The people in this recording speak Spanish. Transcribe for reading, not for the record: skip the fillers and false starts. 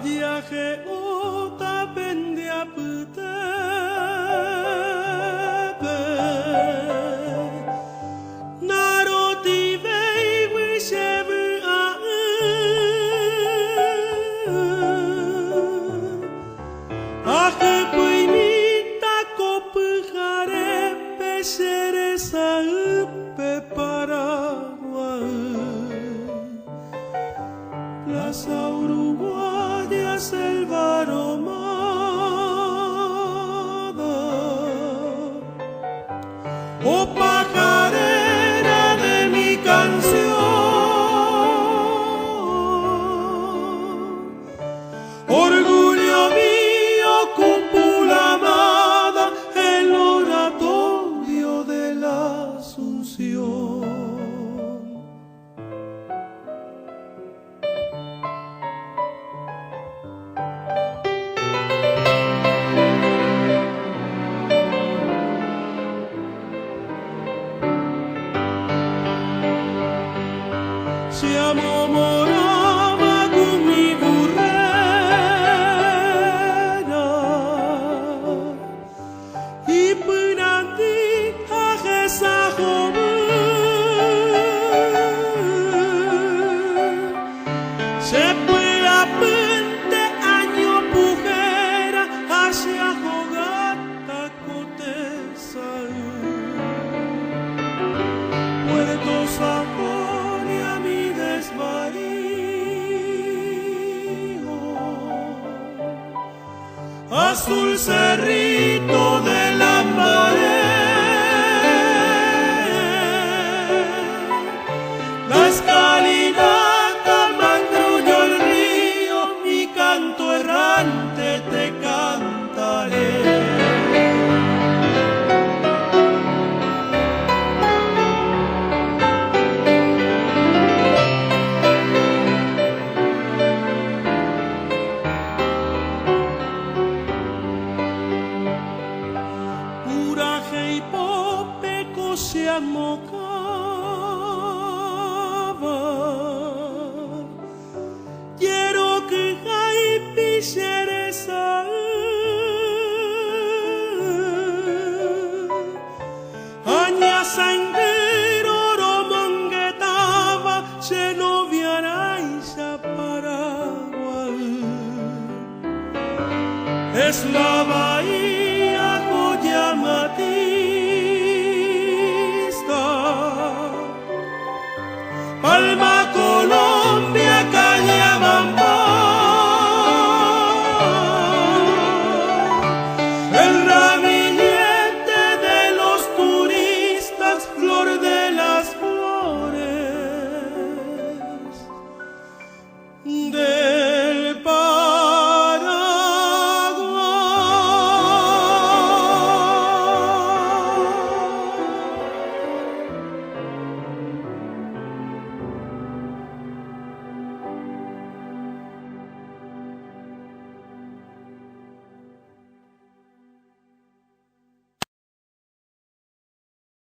Ajiaje ota pendia putepe Naroti vei wishevu a Ahe puimita kopujare pesere sa upe paragua Plaza Uruguaya, selva aromada Oh pajarera de mi canción Orgullo mío, cúpula amada El oratorio de la Asunción Siamo morama gumi gurrera Ipunanti hajesa homu Sepe apente año pujera Hacia jogata cotesa Puerto Sajón y a mi desvarío Azul cerrito de Lambaré La escalinata mangruño el río Mi canto errante te cantaré Uraje y pope cosiamo